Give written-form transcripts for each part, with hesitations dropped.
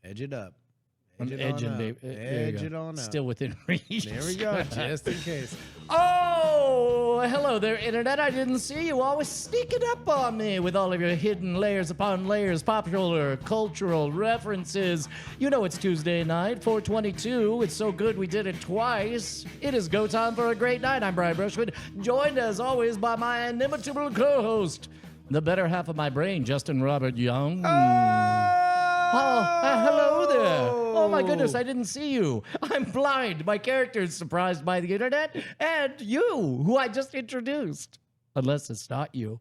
Edge it up. I'm Edge it edging, on up. baby. There you Edge go. it on up. Still within reach. There we go, just in case. Oh, hello there, Internet. I didn't see you. Always sneaking up on me with all of your hidden layers upon layers, popular cultural references. You know it's Tuesday night, 422. It's so good we did it twice. It is go time for a great night. I'm Brian Brushwood, joined as always by my inimitable co-host, the better half of my brain, Justin Robert Young. Hello there. Oh my goodness, I didn't see you. I'm blind. My character is surprised by the internet and you, who I just introduced. Unless it's not you.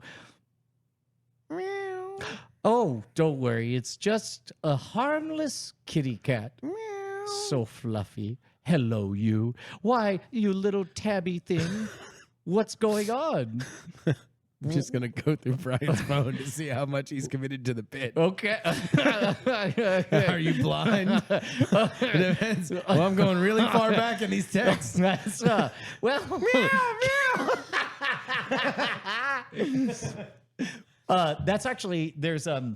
Meow. Oh, don't worry. It's just a harmless kitty cat. Meow. So fluffy. Hello, you. Why, you little tabby thing. What's going on? I'm just going to go through Brian's phone to see how much he's committed to the bit. Okay. Are you blind? It depends. Well, I'm going really far back in these texts. That's, well, that's actually, there's a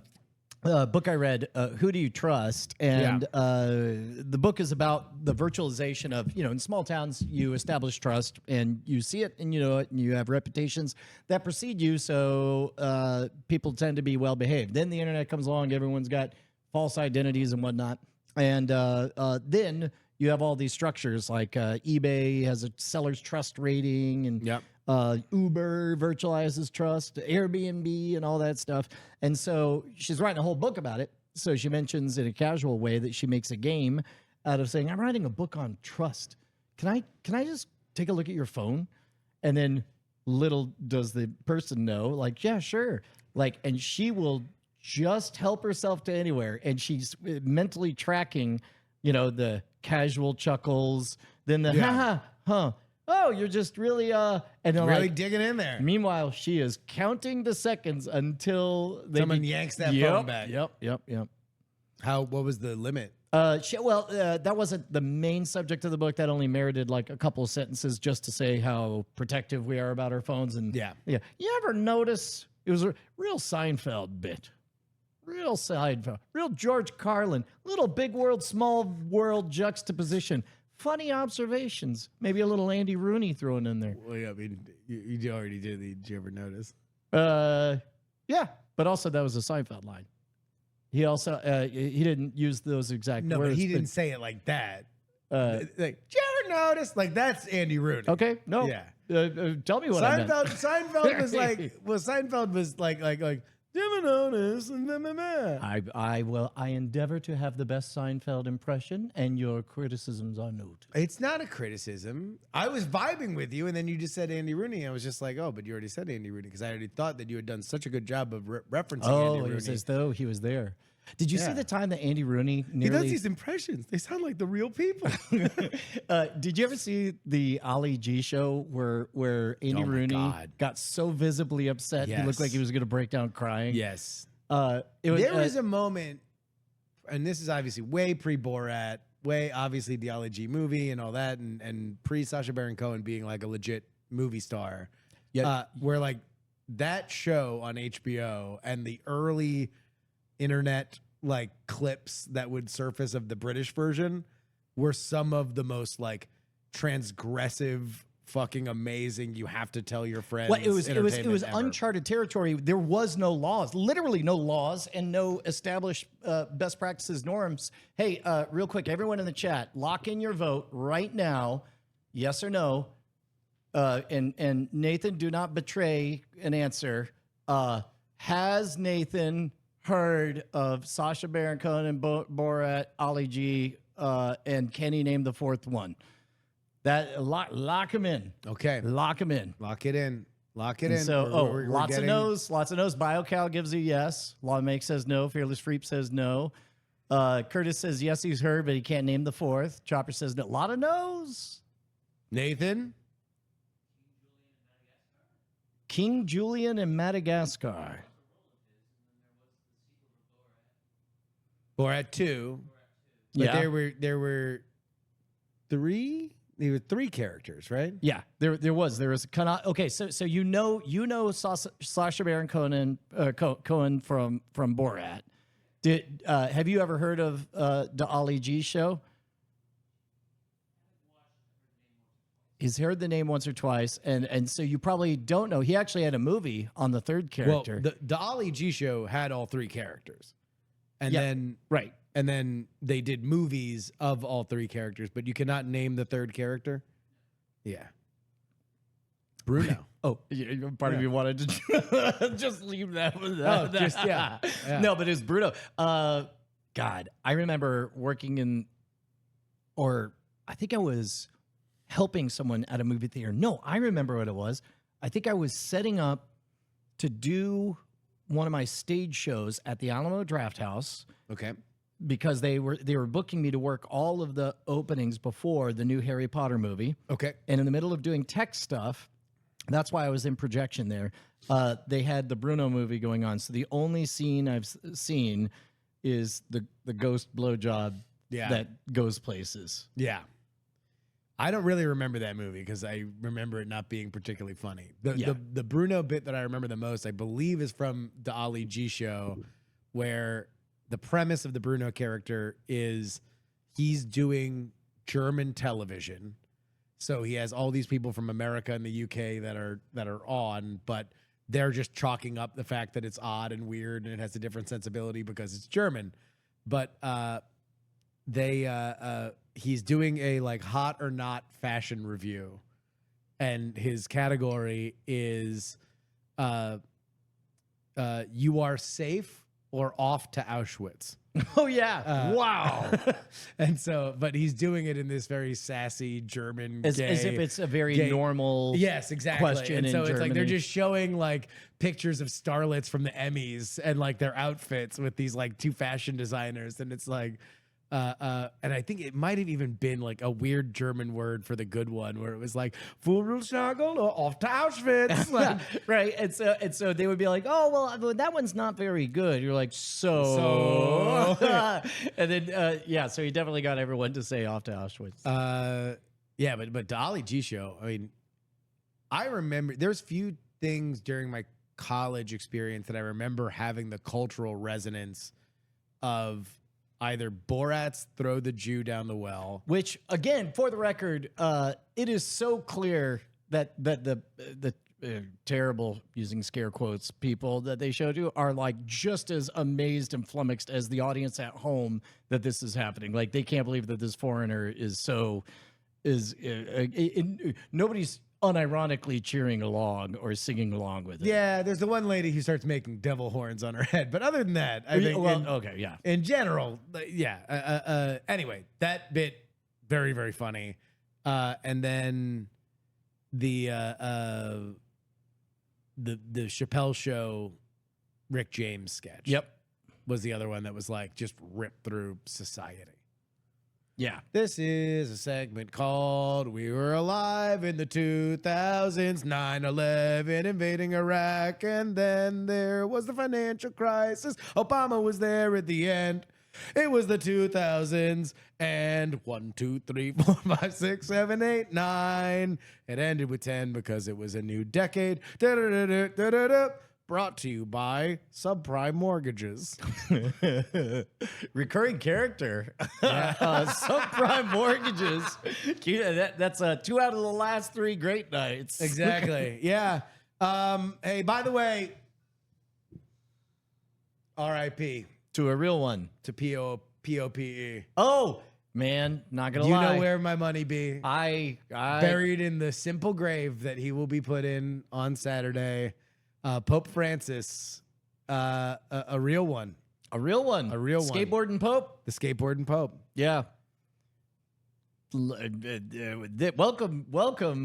book I read, Who Do You Trust? And the book is about the virtualization of, in small towns, you establish trust and you see it and you know it and you have reputations that precede you. So people tend to be well behaved. Then the internet comes along, everyone's got false identities and whatnot. And then you have all these structures like eBay has a seller's trust rating and Uber virtualizes trust, Airbnb and all that stuff. And so she's writing a whole book about it. So she mentions in a casual way that she makes a game out of saying, I'm writing a book on trust. Can I just take a look at your phone? And then little does the person know, like, yeah, sure. Like, and she will just help herself to anywhere. And she's mentally tracking, the casual chuckles, then the huh. Oh, you're just really and then Really digging in there. Meanwhile, she is counting the seconds until Someone yanks that phone back. Yep. What was the limit? That wasn't the main subject of the book. That only merited like a couple of sentences just to say how protective we are about our phones. And yeah. You ever notice it was a real Seinfeld bit? Real Seinfeld, real George Carlin, little big world, small world juxtaposition. Funny observations. Maybe a little Andy Rooney thrown in there. Well, yeah, I mean, you already did. Did you ever notice? Yeah, but also that was a Seinfeld line. He also he didn't use those exact words. No, but he didn't say it like that. Like, did you ever notice? Like, that's Andy Rooney. Okay, no. Yeah. Tell me what I meant. Seinfeld was like, Seinfeld was like, you ever notice? I endeavor to have the best Seinfeld impression, and your criticisms are noted. It's not a criticism. I was vibing with you, and then you just said Andy Rooney. I was just like, oh, but you already said Andy Rooney, because I already thought that you had done such a good job of referencing Andy Rooney. It was as though he was there. Did you see the time that Andy Rooney nearly... He does these impressions. They sound like the real people. Did you ever see the Ali G show where Andy Rooney got so visibly upset he looked like he was going to break down crying? Yes. There was a moment, and this is obviously way pre-Borat, way obviously the Ali G movie and all that, and pre-Sacha Baron Cohen being like a legit movie star, where like that show on HBO and the early internet like clips that would surface of the British version were some of the most like transgressive, fucking amazing. You have to tell your friends. Well, it was ever. uncharted territory. There was no laws, literally no laws, and no established best practices, norms. Hey, real quick, everyone in the chat, lock in your vote right now, yes or no. And Nathan, do not betray an answer. Has Nathan heard of Sacha Baron Cohen and Borat, Ali G, and can he name the fourth one? That lock him in. Okay, lock him in. Lock it in. Lock it in. So, lots of no's. BioCal gives a yes. Lawmake says no. Fearless Freep says no. Curtis says yes, he's heard, but he can't name the fourth. Chopper says no. A lot of no's. Nathan? King Julian and Madagascar. Borat 2. But there were three. There were three characters, right? Yeah, there was okay. So you know Sacha Baron Cohen from Borat, Have you ever heard of the Ali G show? He's heard the name once or twice, and so you probably don't know. He actually had a movie on the third character. Well, the Ali G show had all three characters, and then right. and then they did movies of all three characters, but you cannot name the third character. Yeah, Bruno. Oh, part of you wanted to just leave that with that. Yeah. No, but it's Bruno. God, I remember working in, or I think I was helping someone at a movie theater. No, I remember what it was. I think I was setting up to do one of my stage shows at the Alamo Drafthouse. Okay. Because they were booking me to work all of the openings before the new Harry Potter movie. Okay. And in the middle of doing tech stuff, that's why I was in projection there. They had the Bruno movie going on. So the only scene I've seen is the ghost blowjob that goes places. Yeah. I don't really remember that movie because I remember it not being particularly funny. The Bruno bit that I remember the most, I believe, is from the Ali G show, where the premise of the Bruno character is he's doing German television. So he has all these people from America and the UK that are on, but they're just chalking up the fact that it's odd and weird and it has a different sensibility because it's German. But he's doing a like hot or not fashion review, and his category is you are safe or off to Auschwitz. Oh yeah! Wow. And so, but he's doing it in this very sassy German, as if it's a very normal, yes, exactly. question. And so in it's Germany. like they're just showing like pictures of starlets from the Emmys and like their outfits with these like two fashion designers, and it's like. And I think it might have even been like a weird German word for the good one, where it was like "Fudelschnagel" or "off to Auschwitz," like, right? And so they would be like, "Oh, well, that one's not very good." You're like, "So," and then so he definitely got everyone to say "off to Auschwitz." Yeah, but the Ali G show. I mean, I remember there's few things during my college experience that I remember having the cultural resonance of. Either Borat's "Throw the Jew Down the Well," which, again, for the record, it is so clear that the terrible, using scare quotes, people that they showed you are like just as amazed and flummoxed as the audience at home that this is happening. Like they can't believe that this foreigner nobody's unironically cheering along or singing along with it. Yeah, there's the one lady who starts making devil horns on her head, but other than that, I think in general, anyway, that bit very, very funny, and then the Chappelle Show Rick James sketch, was the other one that was like just ripped through society. Yeah. This is a segment called "We Were Alive in the 2000s, 9/11 invading Iraq, and then there was the financial crisis. Obama was there at the end. It was the 2000s, and 1, 2, 3, 4, 5, 6, 7, 8, 9. It ended with 10 because it was a new decade. Da-da-da-da-da-da-da. Brought to you by Subprime Mortgages." Recurring character. Subprime Mortgages. That's 2 out of the last 3 great nights. Exactly. Yeah. Hey, by the way, R.I.P. to a real one. to P.O.P.E. Oh, man, not gonna You lie. know where my money be. I Buried in the simple grave that he will be put in on Saturday. Pope Francis, a real one. A real one. A real one. Skateboarding Pope. The skateboarding Pope. Yeah. Welcome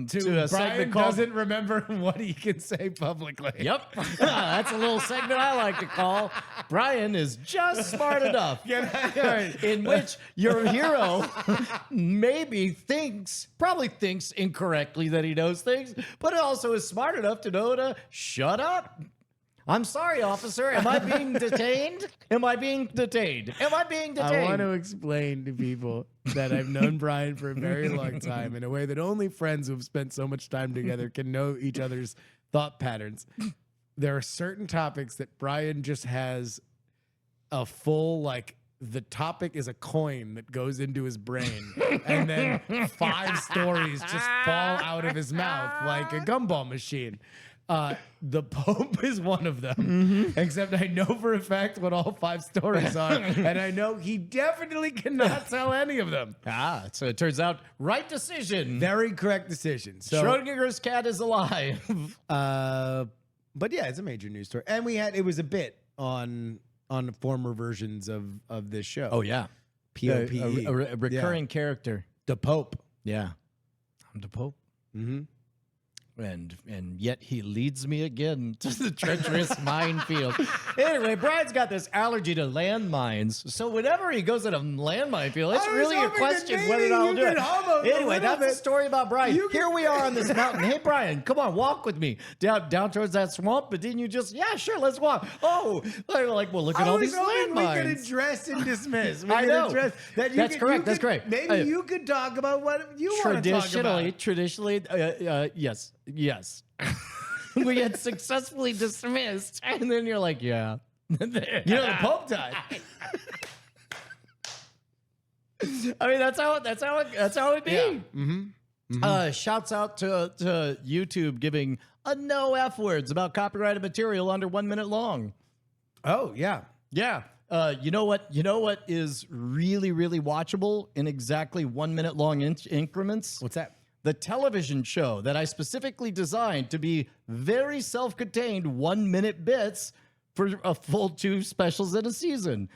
to a Brian segment called. doesn't remember what he can say publicly. Yep, that's a little segment I like to call. Brian is just smart enough, in which your hero probably thinks incorrectly that he knows things, but also is smart enough to know to shut up. I'm sorry, officer. Am I being detained? Am I being detained? Am I being detained? I want to explain to people that I've known Brian for a very long time in a way that only friends who have spent so much time together can know each other's thought patterns. There are certain topics that Brian just has a full like the topic is a coin that goes into his brain, and then 5 stories just fall out of his mouth like a gumball machine. The Pope is one of them, except I know for a fact what all 5 stories are, and I know he definitely cannot tell any of them. So it turns out right decision. Very correct decision. So, Schrodinger's cat is alive. but yeah, it's a major news story, and it was a bit on former versions of this show. Oh yeah, POPE, a recurring character. the Pope. Yeah, I'm the Pope. Mm-hmm. And yet he leads me again to the treacherous minefield. Anyway, Brian's got this allergy to landmines, so whenever he goes in a landmine field, it's really a question whether or not I'll do it. Anyway, that's the story about Brian. Here we are on this mountain. Hey, Brian, come on, walk with me down towards that swamp. But didn't you just? Yeah, sure, let's walk. Oh, like, well, look at all these landmines. We could address and dismiss. I know. That's correct. That's great. Maybe you could talk about what you want to talk about. Traditionally, yes. Yes. We had successfully dismissed. And then you're like, yeah. The Pope died. I mean, that's how it be. Yeah. Mm-hmm. Shouts out to YouTube giving a no F words about copyrighted material under 1 minute long. Oh, yeah. Yeah. You know what is really, really watchable in exactly 1 minute long increments? What's that? The television show that I specifically designed to be very self-contained 1 minute bits for a full 2 specials in a season.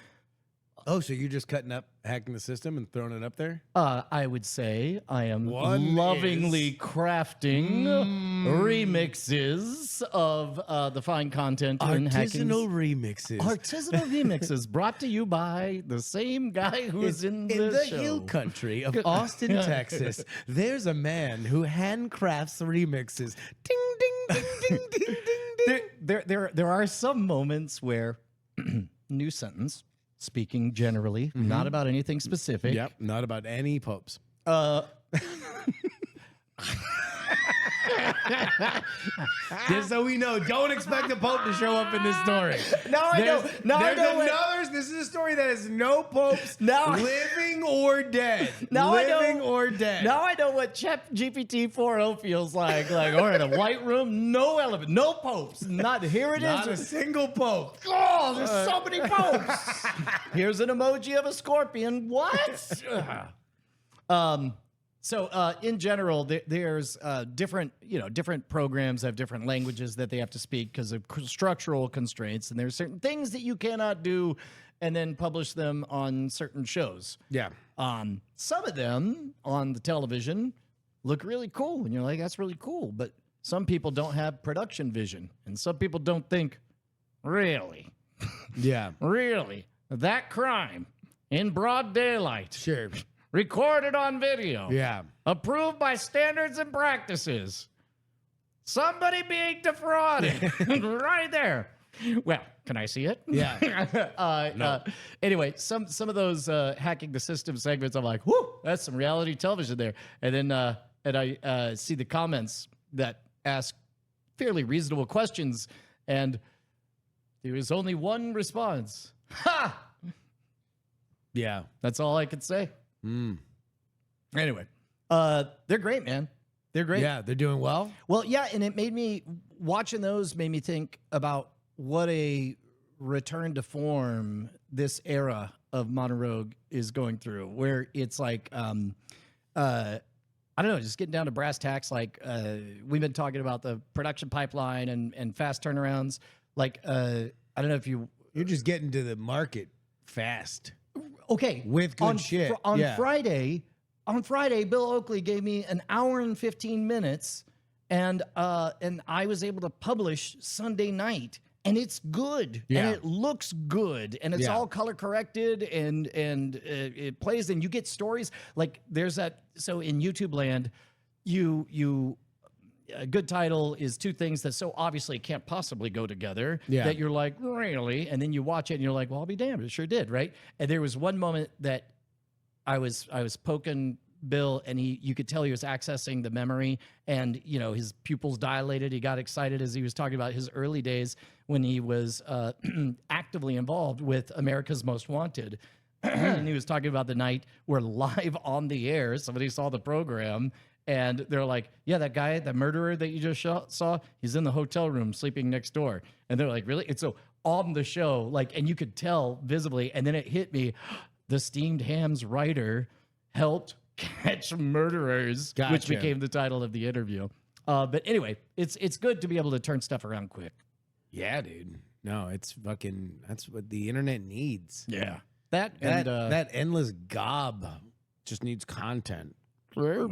Oh, so you're just cutting up, hacking the system and throwing it up there? I would say I am lovingly crafting remixes of the fine content in hacking. Remixes. Artisanal remixes brought to you by the same guy who is in the show. hill country of Austin, Texas. There's a man who handcrafts remixes. Ding, ding, ding, ding, ding, ding. There are some moments where new sentence. Speaking generally, not about anything specific. Yep, not about any popes. Just so we know, don't expect the Pope to show up in this story. This is a story that has no popes living or dead. Now I know what GPT 4.0 feels like. Like, we're in a white room, no elephant, no popes. Not a single pope. Oh, there's so many popes. Here's an emoji of a scorpion. What? So in general, there's different programs have different languages that they have to speak because of structural constraints, and there's certain things that you cannot do and then publish them on certain shows. Yeah. Some of them on the television look really cool, and you're like, that's really cool. But some people don't have production vision, and some people don't think, really? Yeah. Really? That crime in broad daylight. Sure. Recorded on video. Yeah. Approved by standards and practices. Somebody being defrauded. Right there. Well, can I see it? Yeah. No. Anyway, some of those hacking the system segments, I'm like, whoo, that's some reality television there. And then I see the comments that ask fairly reasonable questions, and there is only one response. Ha! Yeah. That's all I could say. Anyway, they're great, man. They're great. Yeah, they're doing well. Well, yeah, and it made me watching those made me think about what a return to form this era of Modern Rogue is going through, where it's like, I don't know, just getting down to brass tacks. Like we've been talking about the production pipeline and fast turnarounds. Like I don't know if you're just getting to the market fast. Okay, with good shit. On Friday, Bill Oakley gave me an hour and 15 minutes, and I was able to publish Sunday night, and it's good, and it looks good, and it's all color corrected, and it plays, and you get stories like there's that. So in YouTube land, a good title is 2 things that so obviously can't possibly go together that you're like, really? And then you watch it and you're like, well, I'll be damned. It sure did, right? And there was one moment that I was poking Bill, and you could tell he was accessing the memory, and his pupils dilated. He got excited as he was talking about his early days when he was actively involved with America's Most Wanted. And he was talking about the night where live on the air, somebody saw the program, and they're like, yeah, that guy, that murderer that you just saw, he's in the hotel room sleeping next door. And they're like, really? And so on the show, and you could tell visibly, and then it hit me, the Steamed Hams writer helped catch murderers, Gotcha. which became the title of the interview. But anyway, it's good to be able to turn stuff around quick. Yeah, dude. No, it's fucking. That's what the internet needs. Yeah. That endless gob just needs content. And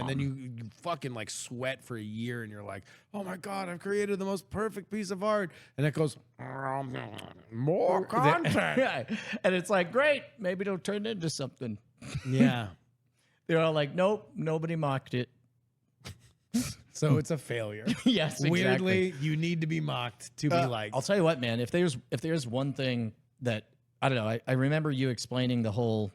then you fucking like sweat for a year, and you're like, oh my god, I've created the most perfect piece of art, and it goes more content. And it's like, great, maybe it'll turn into something. Yeah. They're all like, nope, nobody mocked it. So it's a failure. Yes, exactly. Weirdly, you need to be mocked to be liked. I'll tell you what, man. If there's one thing that I don't know, I remember you explaining the whole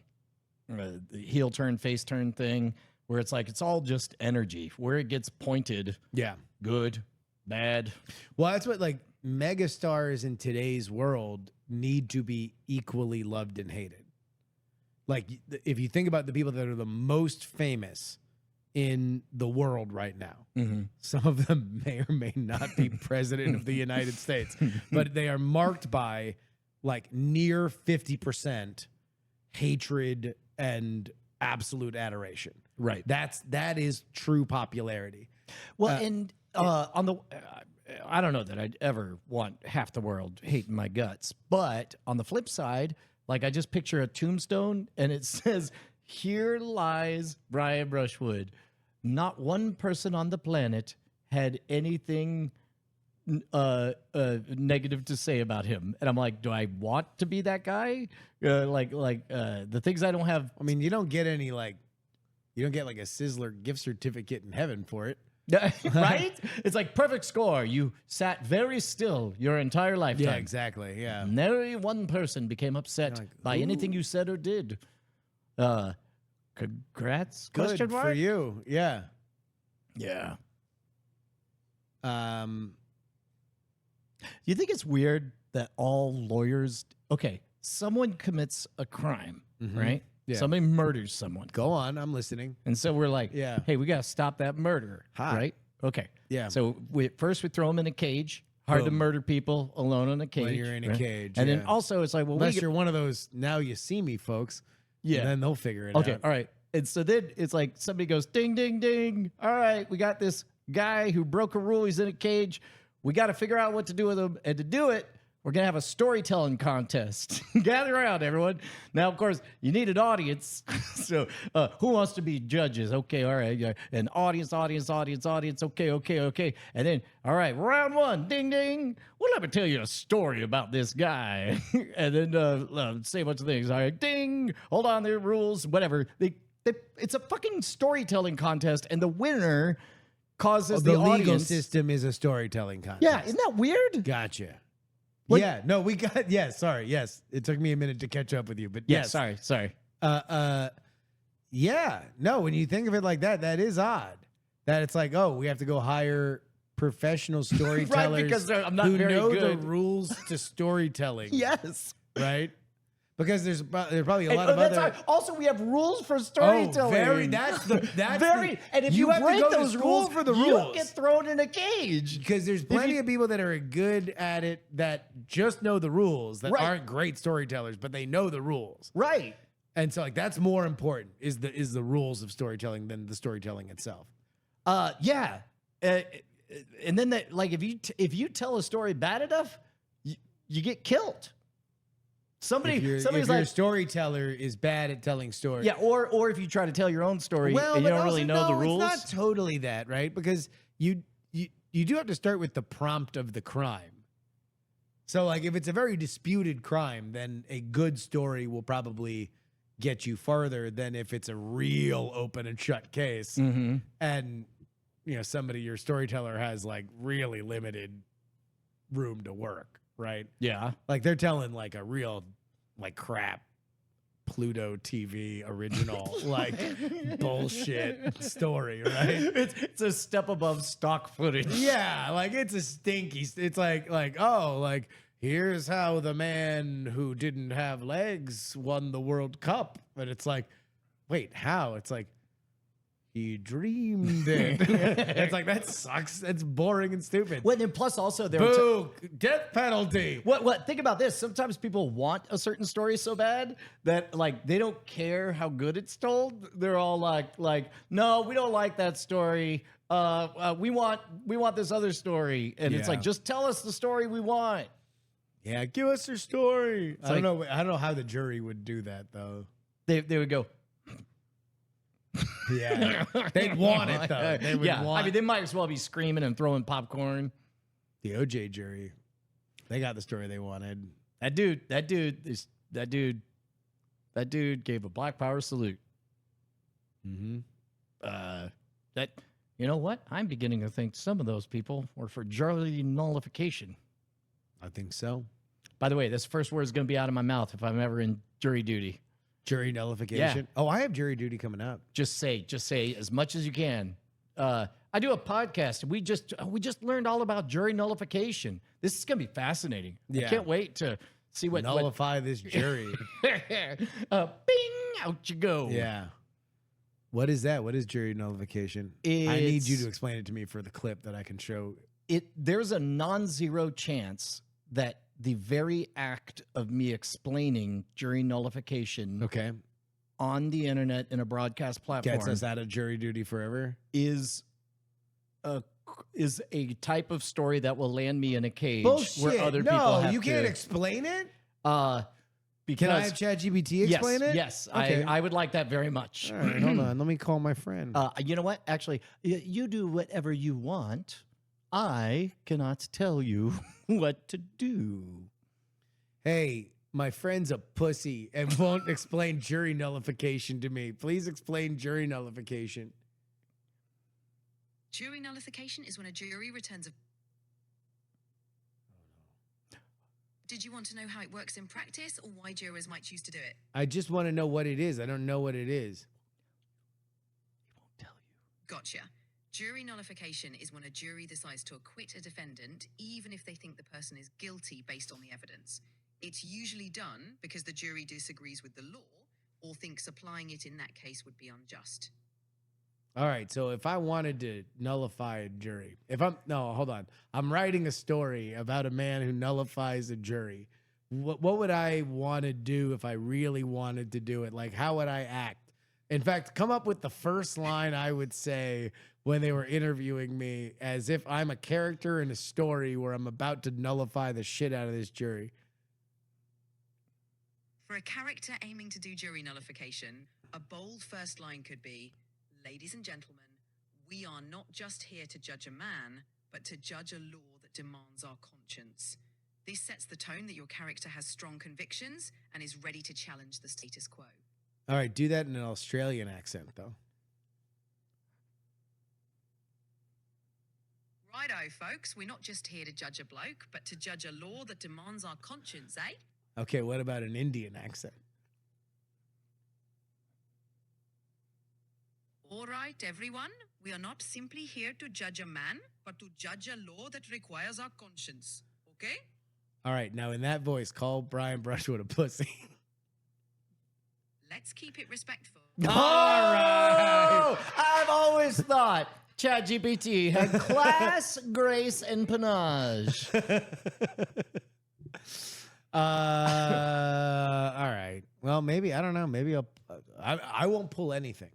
heel turn, face turn thing, where it's like it's all just energy. Where it gets pointed, Yeah. good, bad. Well, that's what like megastars in today's world need to be equally loved and hated. Like if you think about the people that are the most famous in the world right now, some of them may or may not be president of the United States, but they are marked by like near 50% hatred and absolute adoration. Right. That is true popularity. Well, and on the, I don't know that I'd ever want half the world hating my guts, but on the flip side, like I just picture a tombstone and it says, "Here lies Brian Brushwood. Not one person on the planet had anything negative to say about him." And I'm like, do I want to be that guy? The things I don't have. I mean, you don't get any like a Sizzler gift certificate in heaven for it. Right? It's like perfect score. You sat very still your entire lifetime. Yeah, exactly. Yeah. Nary one person became upset by anything you said or did. Congrats? Good Question mark? for you. Yeah. Yeah. Um, You think it's weird that all lawyers? Okay, someone commits a crime, right? Yeah. Somebody murders someone, go on. I'm listening. and so we're like, Yeah. hey, we got to stop that murder, Hot. right? Okay, Yeah. So we throw them in a cage. Hard to Boom. murder people alone in a cage. you're in a right? cage, and then yeah. also it's like, well, Unless you're one of those now you see me folks. Yeah. And then they'll figure it okay, out. all right. And so then it's like somebody goes, ding, ding, ding. All right, we got this guy who broke a rule. He's in a cage. We got to figure out what to do with him. And to do it, we're going to have a storytelling contest. Gather around, everyone. Now, of course, you need an audience. So who wants to be judges? Okay, all right. Yeah. And audience. Okay. And then, all right, round one. Ding, ding. Well, let me tell you a story about this guy. And then say a bunch of things. All right, ding. Hold on, there are rules, whatever. It's a fucking storytelling contest, and the winner causes The the legal audience. system is a storytelling contest. Yeah, isn't that weird? Gotcha. Like- yeah. No, we got. Yeah. Sorry. Yes. It took me a minute to catch up with you, but Yeah, yes. sorry. Yeah. No, when you think of it like that, that is odd. That it's like, oh, we have to go hire professional storytellers because I'm not who very know good. the rules to storytelling. Yes. Right? Because there's probably a And, lot of other. also, we have rules for Oh, storytelling. very. That's very. And if you have break to go those to school rules, for the you rules. get thrown in a cage. Because there's plenty of people that are good at it that just know the rules that Right. aren't great storytellers, but they know the rules. Right. And so like that's more important is the rules of storytelling than the storytelling itself. Yeah. And then that, like, if you tell a story bad enough, you get killed. Somebody's If your like, storyteller is bad at telling stories. yeah, or if you try to tell your own story and you but don't really also, know the no, rules. It's not totally that, right? Because you do have to start with the prompt of the crime. So like if it's a very disputed crime, then a good story will probably get you farther than if it's a real open and shut case. Mm-hmm. And your storyteller has like really limited room to work, right? Yeah. Like they're telling like a real like crap Pluto TV original like bullshit story, right? It's a step above stock footage. Yeah, like it's a stinky. It's like oh, like here's how the man who didn't have legs won the World Cup, but it's like, wait, how? It's like he dreamed it. It's like that sucks. That's boring and stupid. Well, and plus also there. Boo! Death penalty. What? Think about this. Sometimes people want a certain story so bad that like they don't care how good it's told. They're all like, no, we don't like that story. We want this other story, and it's Yeah. like just tell us the story we want. Yeah, give us your story. I don't know. I don't know how the jury would do that though. They would go. Yeah, they'd want it though. They would Yeah, want I mean they might as well be screaming and throwing popcorn. the OJ jury. They got the story they wanted. That dude gave a Black Power salute. Mm-hmm. That you know what? I'm beginning to think some of those people were for jury nullification. I think so. By the way, this first word is going to be out of my mouth if I'm ever in jury duty. Jury nullification. Oh, I have jury duty coming up. Just say as much as you can. I do a podcast. We just learned all about jury nullification. This is going to be fascinating. Yeah. I can't wait to see what Nullify this jury. bing, out you go. Yeah. What is that? What is jury nullification? I need you to explain it to me for the clip that I can show. There's a non-zero chance that the very act of me explaining jury nullification Okay. on the internet in a broadcast platform Gets us out of jury duty forever. is a type of story that will land me in a cage where other people No, have you can't to, explain it? because Can I have ChatGPT explain it? Yes, Okay. I would like that very much. All right, hold on. Let me call my friend. You know what? Actually, you do whatever you want. I cannot tell you what to do. Hey, my friend's a pussy and won't explain jury nullification to me. Please explain jury nullification. Jury nullification is when a jury returns a... Did you want to know how it works in practice or why jurors might choose to do it? I just want to know what it is. I don't know what it is. He won't tell you. Gotcha. Jury nullification is when a jury decides to acquit a defendant even if they think the person is guilty based on the evidence. It's usually done because the jury disagrees with the law or thinks applying it in that case would be unjust. All right. So if I wanted to nullify a jury, hold on. I'm writing a story about a man who nullifies a jury. What would I want to do if I really wanted to do it? Like, how would I act? In fact, come up with the first line I would say when they were interviewing me as if I'm a character in a story where I'm about to nullify the shit out of this jury. For a character aiming to do jury nullification, a bold first line could be, "Ladies and gentlemen, we are not just here to judge a man, but to judge a law that demands our conscience." This sets the tone that your character has strong convictions and is ready to challenge the status quo. All right, do that in an Australian accent, though. Righto, folks, we're not just here to judge a bloke, but to judge a law that demands our conscience, eh? Okay, what about an Indian accent? All right, everyone, we are not simply here to judge a man, but to judge a law that requires our conscience, okay? All right, now in that voice, call Brian Brushwood a pussy. Let's keep it respectful. All right. I've always thought ChatGPT had class, grace, and panache. All right. Well, maybe, I don't know. Maybe I won't pull anything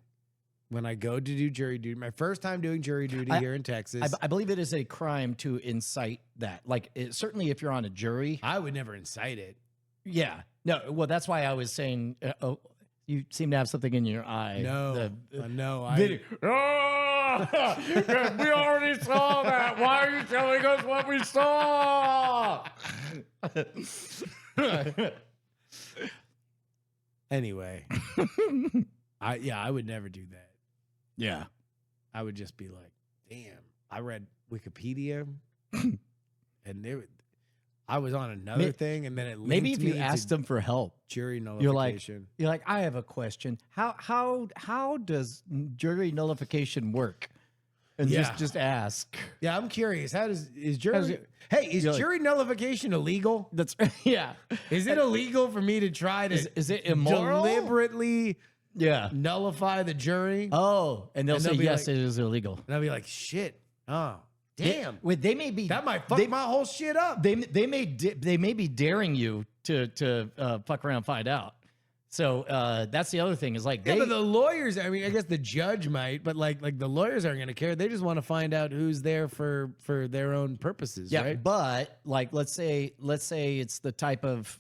when I go to do jury duty. My first time doing jury duty here in Texas. I believe it is a crime to incite that. Like, certainly if you're on a jury. I would never incite it. Yeah. No, well, that's why I was saying, you seem to have something in your eye. No, no. Video. Oh, we already saw that. Why are you telling us what we saw? Anyway, I would never do that. Yeah. I would just be like, damn, I read Wikipedia and I was on another thing, and then it linked Maybe if you me to asked them for help, jury you're like, nullification. I have a question. How does jury nullification work? And Yeah. just ask. Yeah, I'm curious. Is jury? How's it- Hey, is You're like- jury nullification illegal? That's yeah. Is it illegal for me to try to Is it immoral? deliberately Yeah. nullify the jury? Oh, and they'll And say they'll be yes, like- it is illegal. And I'll be like, shit. Oh, damn. They may be That might fuck they, my whole shit up. they may be daring you to fuck around and find out. So that's the other thing is like Yeah, they but the lawyers, I mean, I guess the judge might, but like the lawyers aren't going to care. They just want to find out who's there for their own purposes, yeah, right? but like let's say it's the type of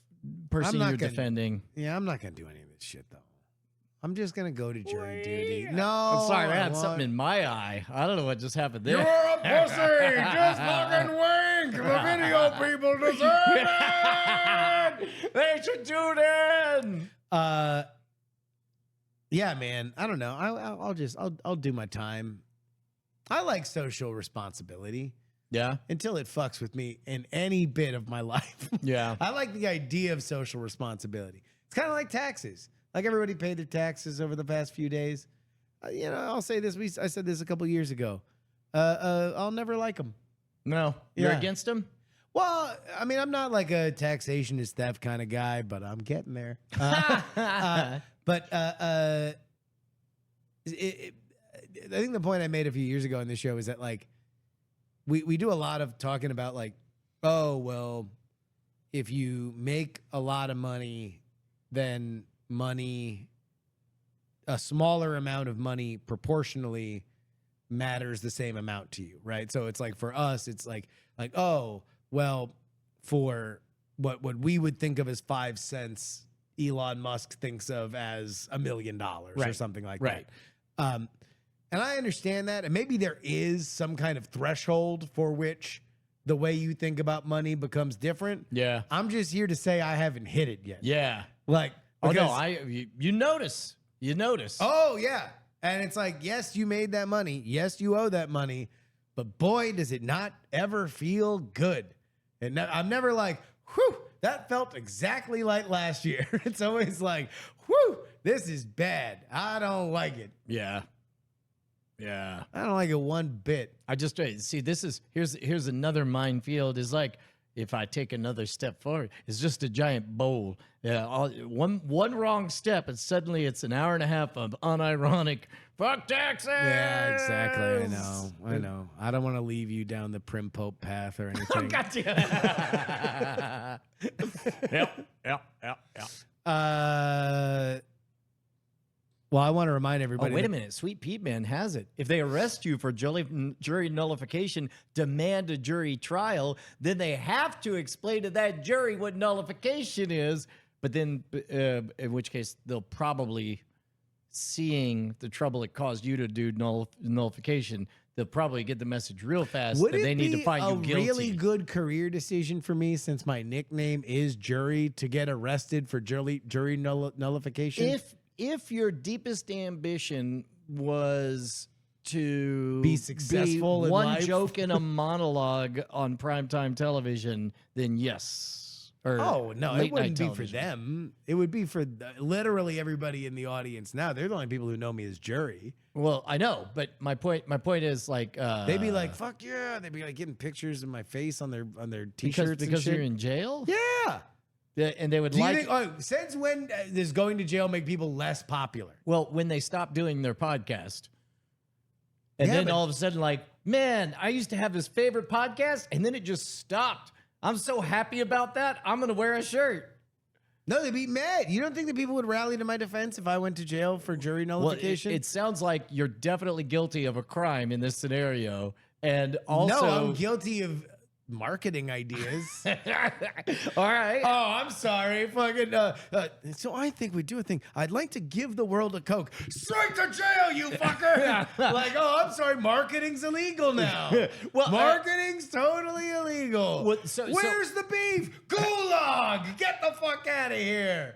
person not you're gonna- defending. Yeah, I'm not going to do any of this shit, though. I'm just going to go to jury duty. No. I'm sorry, I had won't. something in my eye. I don't know what just happened there. You're a pussy! Just fucking wink! The video people deserve it! They should tune in. Yeah, man. I don't know. I'll do my time. I like social responsibility Yeah, until it fucks with me in any bit of my life. yeah. I like the idea of social responsibility. It's kind of like taxes. Like everybody paid their taxes over the past few days. I'll say this. I said this a couple years ago. I'll never like them. No, you're Yeah. against him. Well, I mean, I'm not like a taxation is theft kind of guy, but I'm getting there. But I think the point I made a few years ago in this show is that like we do a lot of talking about like, oh well, if you make a lot of money, then a smaller amount of money proportionally matters the same amount to you, right? So it's like for us, it's like oh well, for what we would think of as 5 cents, Elon Musk thinks of as $1 million or Right. something like Right. that. And I understand that, and maybe there is some kind of threshold for which the way you think about money becomes different. Yeah, I'm just here to say I haven't hit it yet. yeah. Like, Oh no, because- you notice. You notice. Oh yeah, and it's like, yes, you made that money. Yes, you owe that money, but boy, does it not ever feel good. And I'm never like, whew, that felt exactly like last year. It's always like, whew, this is bad. I don't like it. Yeah. Yeah. I don't like it one bit. I just see here's another minefield is like if I take another step forward, it's just a giant bowl. Yeah, one wrong step and suddenly it's an hour and a half of unironic fuck taxes. Yeah, exactly. I know. I don't want to leave you down the Prim Pope path or anything. Got you. Yep. Well, I want to remind Oh, everybody. wait a that- minute. Sweet Pete Man has it. If they arrest you for jury nullification, demand a jury trial, then they have to explain to that jury what nullification is. But then, in which case, they'll probably, seeing the trouble it caused you to do nullification, they'll probably get the message real fast Would that it they need be to find you a guilty. really good career decision for me, since my nickname is Jury, to get arrested for jury nullification? If your deepest ambition was to Be successful in one life? joke in a monologue on primetime television, then yes. Or Oh no, it late wouldn't night be for television. them. It would be for literally everybody in the audience. Now they're the only people who know me as Jury. Well, I know, but my point is like They'd be like, "Fuck yeah!" They'd be like getting pictures of my face on their t-shirts because and shit. you're in jail. Yeah. And they would Do you like. think? Oh, since when does going to jail make people less popular? Well, when they stop doing their podcast, and Yeah, then but- all of a sudden, like, man, I used to have this favorite podcast, and then it just stopped. I'm so happy about that. I'm gonna wear a shirt. No, they'd be mad. You don't think that people would rally to my defense if I went to jail for jury Well, nullification? it sounds like you're definitely guilty of a crime in this scenario, and also, no, I'm guilty of marketing ideas. all right. Oh, I'm sorry. Fucking. So I think we do a thing. I'd like to give the world a Coke. Straight to jail, you fucker. Like, oh, I'm sorry. Marketing's illegal now. Well, marketing's totally illegal. What- so- Where's the beef? Gulag. Get the fuck out of here.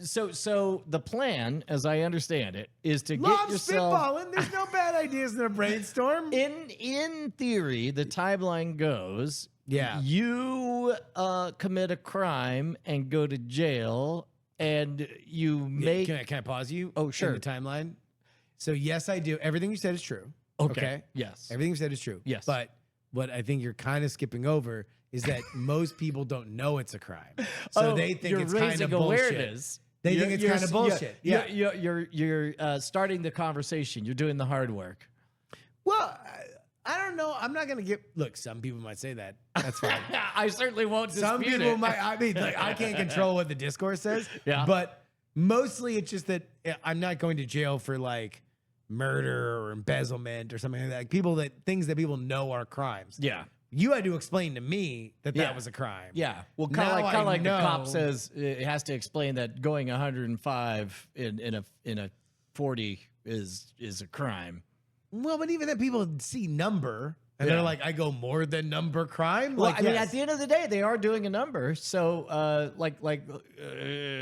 So the plan, as I understand it, is to Love get yourself. spitballing. There's no bad ideas in a brainstorm. In theory, the timeline goes. Yeah. You commit a crime and go to jail, and you make. Can I pause you? Oh, sure. In the timeline. So yes, I do. Everything you said is true. Okay. Yes. Everything you said is true. Yes. But what I think you're kind of skipping over is that most people don't know it's a crime. So they think you're it's kind raising of bullshit. awareness. They think it's kind of bullshit. Yeah. You're starting the conversation. You're doing the hard work. Well, I don't know. I'm not gonna get. Look, some people might say that. That's fine. I certainly won't dispute Some people it. might. I mean, like, I can't control what the discourse says. Yeah. But mostly, it's just that I'm not going to jail for like murder or embezzlement or something like that. Like things that people know are crimes. Yeah. You had to explain to me that Yeah. that was a crime. Yeah. Well, kind Now of like I a cop know. says it has to explain that going 105 in a 40 is a crime. Well, but even then, people see number and Yeah. they're like, "I go more than number crime." Well, Like, I mean, yes. at the end of the day, they are doing a number. So,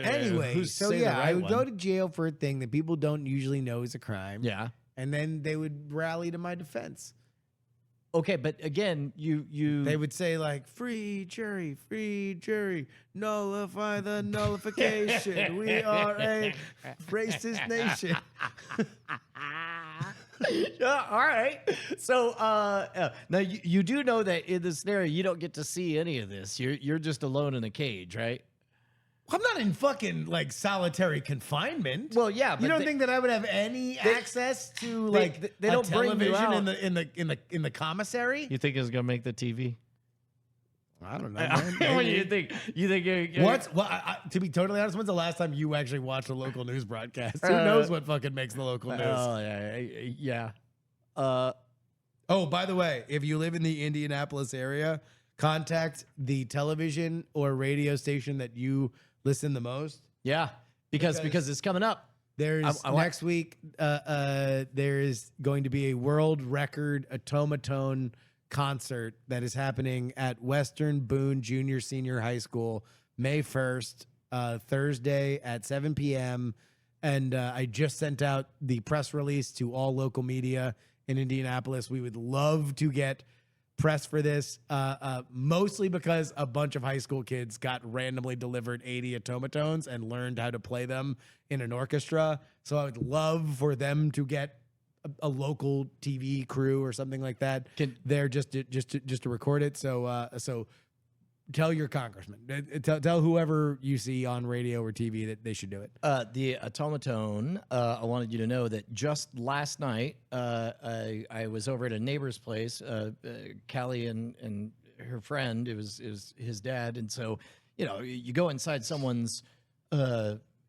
Anyway, who's so say the yeah, I right would one? go to jail for a thing that people don't usually know is a crime. Yeah. And then they would rally to my defense. Okay, but again, you They would say like, free jury, nullify the nullification. We are a racist nation. Yeah, all right. So now you do know that in this scenario you don't get to see any of this. You're just alone in a cage, right? I'm not in fucking like solitary confinement. Well, yeah, you but don't they- think that I would have any access to like they a don't bring you television out. in the commissary? You think it's gonna make the TV? I don't know. What man. do you think? You think you're What's well? To be totally honest, when's the last time you actually watched a local news broadcast? Who knows what fucking makes the local news? Oh yeah. Oh, by the way, if you live in the Indianapolis area, contact the television or radio station that you listen the most. Yeah. Because it's coming up. There's I want- next week. There is going to be a world record automaton concert that is happening at Western Boone Junior Senior High School, May 1st, Thursday at 7 p.m. And I just sent out the press release to all local media in Indianapolis. We would love to get press for this, mostly because a bunch of high school kids got randomly delivered 80 automatones and learned how to play them in an orchestra. So I would love for them to get a local TV crew or something like that there just to record it. So tell your congressman, tell whoever you see on radio or TV that they should do it. The automaton, I wanted you to know that just last night, I was over at a neighbor's place, Callie and her friend, it was his dad. And so, you go inside someone's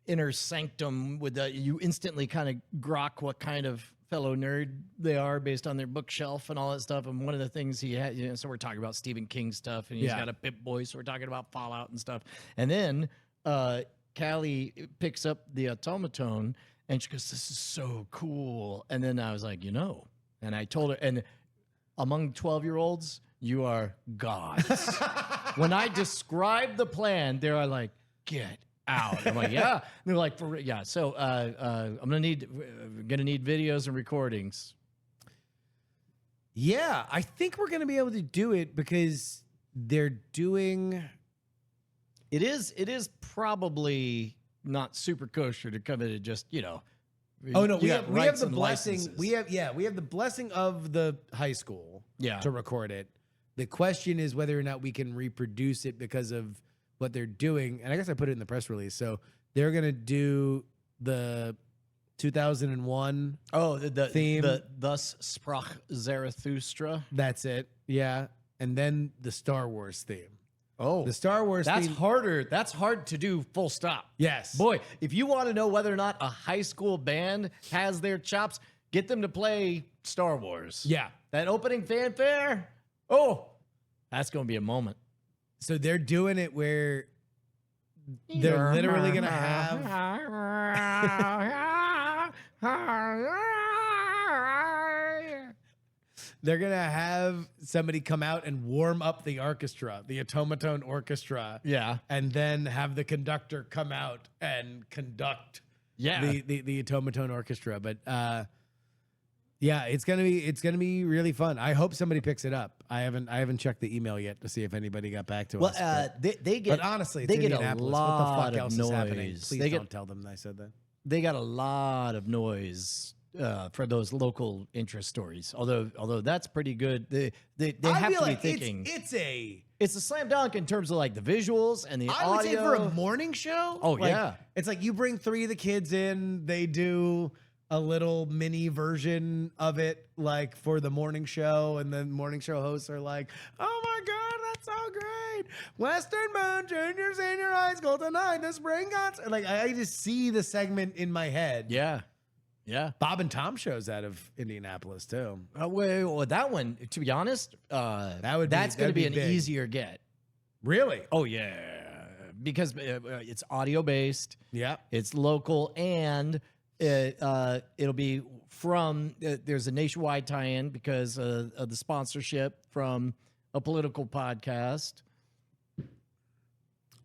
inner sanctum you instantly kind of grok what kind of fellow nerd they are based on their bookshelf and all that stuff. And one of the things he had, so we're talking about Stephen King stuff, and he's got a Pip-Boy, so we're talking about Fallout and stuff. And then Callie picks up the automaton and she goes, "This is so cool." And then I was like, and I told her, and among 12-year-olds, you are gods. When I described the plan, they are like, "Get out." I'm like, "Yeah." And they're like, "Yeah." So I'm gonna need videos and recordings. Yeah, I think we're gonna be able to do it because they're doing. It is probably not super kosher to come in and just Oh no, you we got have rights the and blessing. licenses. We have the blessing of the high school to record it. The question is whether or not we can reproduce it because of what they're doing. And I guess I put it in the press release. So they're gonna do the 2001. Oh, the theme. the Thus Sprach Zarathustra. That's it. Yeah, and then the Star Wars theme. Oh, The Star Wars that's theme. harder. That's hard to do. Full stop. Yes. Boy, if you want to know whether or not a high school band has their chops, get them to play Star Wars. Yeah. That opening fanfare. Oh, that's going to be a moment. So they're doing it where they're literally gonna have. they're gonna have somebody come out and warm up the orchestra, the Automaton Orchestra. Yeah. And then have the conductor come out and conduct Yeah. the Automaton Orchestra. But yeah, it's gonna be really fun. I hope somebody picks it up. I haven't checked the email yet to see if anybody got back to Well, us. they get. But honestly, it's they get a Indianapolis. lot What the fuck of else noise. is happening? Please They don't tell them I said that. They got a lot of noise for those local interest stories. Although that's pretty good. They I have feel to be like thinking. it's It's a slam dunk in terms of like the visuals and the I audio. would say for a morning show. Oh, like, yeah. It's like you bring 3 of the kids in, they do a little mini version of it, like for the morning show, and then morning show hosts are like, "Oh my god, that's so great! Western Moon Junior Senior High School tonight, the spring concert." Like I just see the segment in my head. Yeah. Yeah. Bob and Tom shows out of Indianapolis too. Well, that one, to be honest, that's going to that'd be be an big. easier get. Really? Oh yeah, because it's audio based. Yeah. It's local, and it'll be from. There's a nationwide tie-in because of the sponsorship from a political podcast.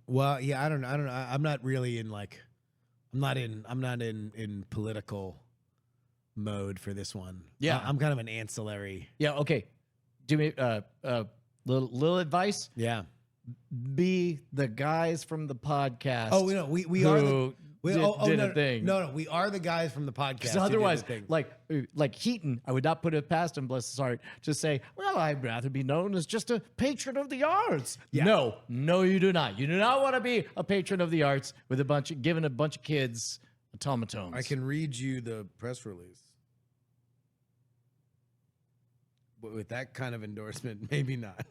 Well, yeah, I don't know. I'm not really in like, I'm not in political mode for this one. Yeah. I'm kind of an ancillary. Yeah. Okay. Do me little advice. Yeah. Be the guys from the podcast. Oh, we know we are the who we, did no, a thing. No, we are the guys from the podcast. Because who did the otherwise, thing. like Heaton, I would not put it past him, bless his heart, to say, "Well, I'd rather be known as just a patron of the arts." Yeah. No, you do not. You do not want to be a patron of the arts with giving a bunch of kids automatones. I can read you the press release. But with that kind of endorsement, maybe not.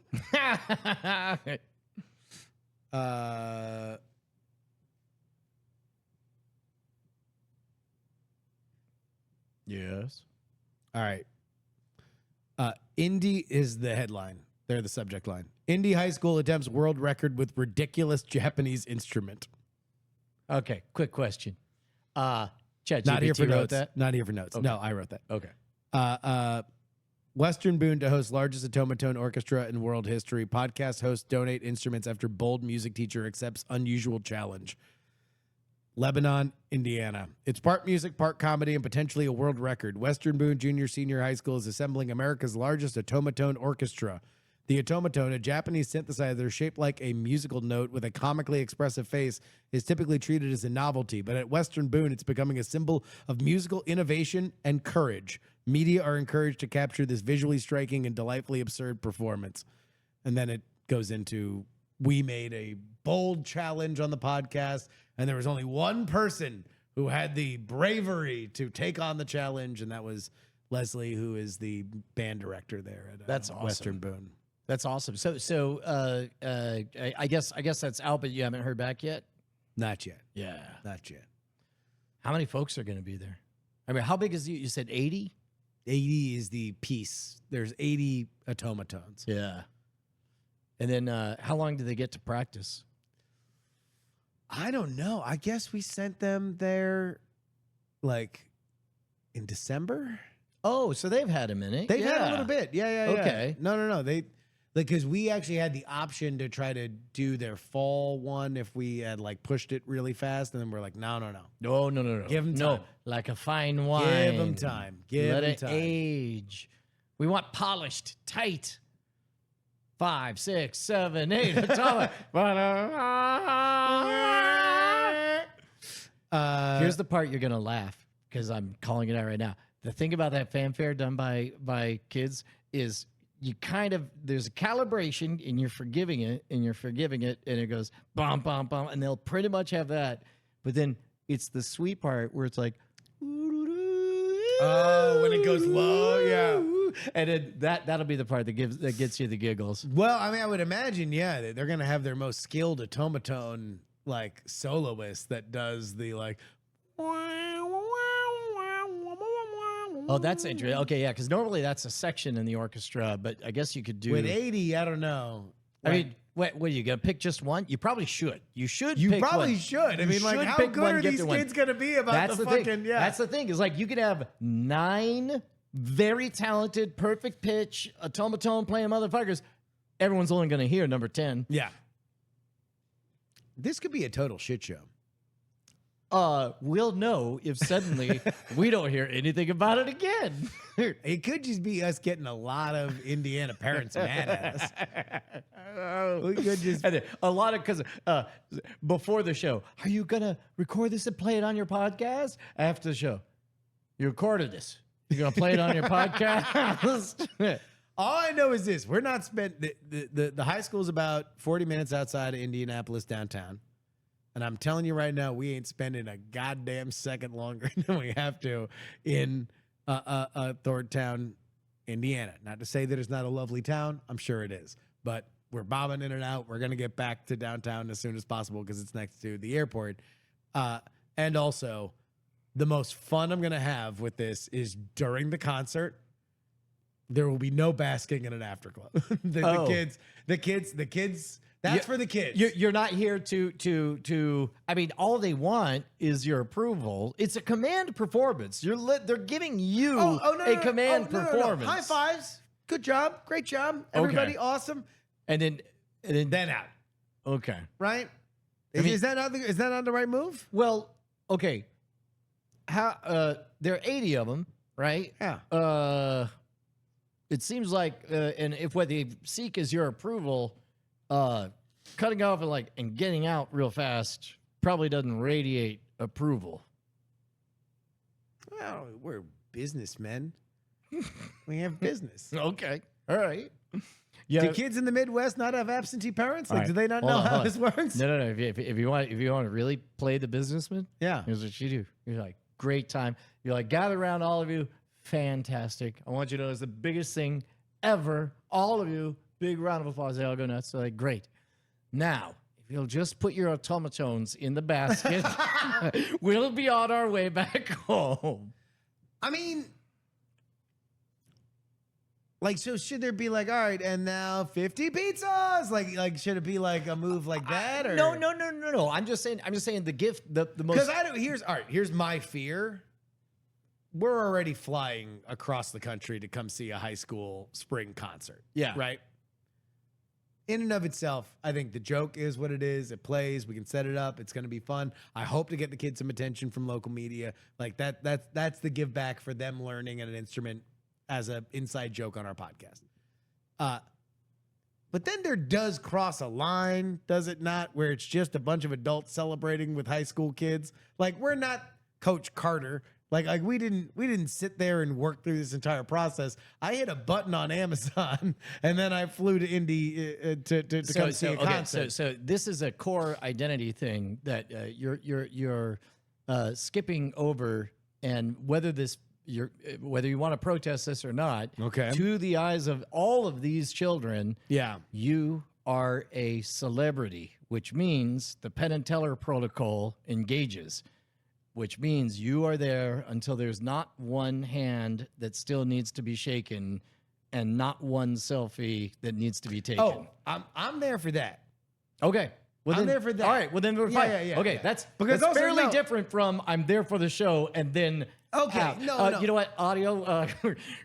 Yes. All right. Indy is the headline. They're the subject line. Indy High School attempts world record with ridiculous Japanese instrument. Okay. Quick question. Chat Not here for wrote notes. that. Not here for notes. Okay. No, I wrote that. Okay. Western Boone to host largest automaton orchestra in world history. Podcast hosts donate instruments after bold music teacher accepts unusual challenge. Lebanon, Indiana. It's part music, part comedy, and potentially a world record. Western Boone Junior Senior High School is assembling America's largest automaton orchestra. The automaton, a Japanese synthesizer shaped like a musical note with a comically expressive face, is typically treated as a novelty, but at Western Boone, it's becoming a symbol of musical innovation and courage. Media are encouraged to capture this visually striking and delightfully absurd performance. And then it goes into, we made a bold challenge on the podcast, and there was only one person who had the bravery to take on the challenge, and that was Leslie, who is the band director there at That's awesome. Western Boone. That's awesome. So I guess that's out, but you haven't heard back yet. Not yet. Yeah. Not yet. How many folks are going to be there? I mean, how big is you said 80? 80 is the piece. There's 80 automatons. Yeah. And then how long do they get to practice? I don't know. I guess we sent them there like in December. Oh, so they've had a minute. They've had a Yeah. little bit. Yeah. Okay. No. They because we actually had the option to try to do their fall one if we had like pushed it really fast, and then we're like, no. No. Give 'em No, time. like a fine wine. Give them time. Give Let them it time. age. We want polished, tight. 5, 6, 7, 8. Here's the part you're gonna laugh because I'm calling it out right now. The thing about that fanfare done by kids is you kind of there's a calibration and you're forgiving it and it goes bum bum bum and they'll pretty much have that, but then it's the sweet part where it's like Oh, when it goes low, yeah. and then that'll be the part that gets you the giggles. Well, I mean, I would imagine, yeah, they're gonna have their most skilled automaton like soloist that does the like. Oh, that's interesting. Okay, yeah, because normally that's a section in the orchestra, but I guess you could do. With 80, I don't know. I mean, what are you gonna pick just one? You probably should. You should. You pick probably one. should. I You mean, like, should how pick good one, are get these to one. kids gonna be about That's the thing. fucking yeah? That's the thing. Is like you could have 9 very talented, perfect pitch, automaton playing motherfuckers, everyone's only going to hear number 10. Yeah. This could be a total shit show. We'll know if suddenly we don't hear anything about it again. It could just be us getting a lot of Indiana parents mad at us. We could just. And then a lot of, because before the show, are you going to record this and play it on your podcast? After the show, you recorded this. You're going to play it on your podcast? All I know is this: we're not spent. The high school's about 40 minutes outside of Indianapolis downtown. And I'm telling you right now, we ain't spending a goddamn second longer than we have to in Thorntown, Indiana. Not to say that it's not a lovely town. I'm sure it is. But we're bobbing in and out. We're going to get back to downtown as soon as possible because it's next to the airport. And also, the most fun I'm going to have with this is during the concert, there will be no basking in an afterglow. The kids. That's for the kids. You're not here to. I mean, all they want is your approval. It's a command performance. They're giving you a command performance. High fives. Good job. Great job. Everybody, awesome. And then out. Okay. Right? Is that not the right move? Well, okay. How there are 80 of them, right? Yeah. It seems like, and if what they seek is your approval. Cutting off and getting out real fast probably doesn't radiate approval. Well, we're businessmen. We have business. Okay. All right. Yeah. Do kids in the Midwest not have absentee parents? All right. Do they not know how this works? No. If you want to really play the businessman, Yeah. here's what you do. You're like, great time. You're like, gather around, all of you. Fantastic. I want you to know it's the biggest thing ever. All of you. Big round of applause. They all go nuts. They're like, great. Now, if you'll just put your automatones in the basket, we'll be on our way back home. I mean, so should there be all right, and now 50 pizzas? Like, should it be a move like that? Or No. I'm just saying the gift, the most. Because here's my fear. We're already flying across the country to come see a high school spring concert. Yeah. Right? In and of itself, I think the joke is what it is. It plays. We can set it up. It's going to be fun. I hope to get the kids some attention from local media. That's the give back for them learning an instrument as an inside joke on our podcast. But then there does cross a line, does it not, where it's just a bunch of adults celebrating with high school kids? We're not Coach Carter. We didn't sit there and work through this entire process. I hit a button on Amazon and then I flew to Indy to come see a concert. So this is a core identity thing that you're skipping over, and whether you want to protest this or not, okay, to the eyes of all of these children, yeah, you are a celebrity, which means the Penn and Teller protocol engages. Which means you are there until there's not one hand that still needs to be shaken and not one selfie that needs to be taken. Oh, I'm there for that. Okay. Well, I'm there for that. All right. Well, then we're fine. Yeah, okay. yeah. That's Because also, fairly no. different from I'm there for the show and then. Okay, no. You know what? Audio.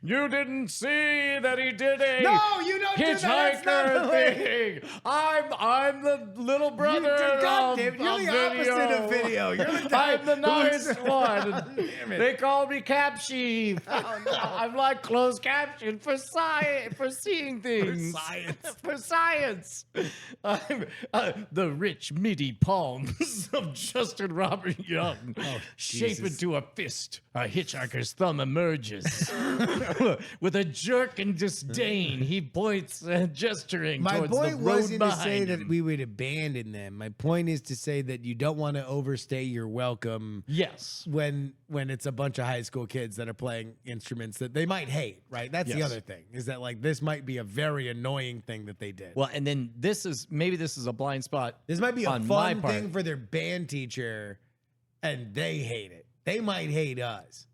You didn't see that he did a No, you don't do that. That's not the hitchhiker way. thing. I'm the little brother of You're the opposite of video. You're the guy I'm the nice one. Damn it. They call me Cap Sheep. Oh, no. I'm like closed caption for science, for seeing things. For science. I'm the rich MIDI palms of Justin Robert Young, shape Jesus. into a fist. A hitchhiker's thumb emerges. With a jerk and disdain, he points, gesturing My towards the point road wasn't to say behind that him. we would abandon them. My point is to say that you don't want to overstay your welcome Yes. when it's a bunch of high school kids that are playing instruments that they might hate, right? That's the Yes. other thing, is that this might be a very annoying thing that they did. Well, and then this is a blind spot. This might be a on my fun part. thing for their band teacher, and they hate it. They might hate us.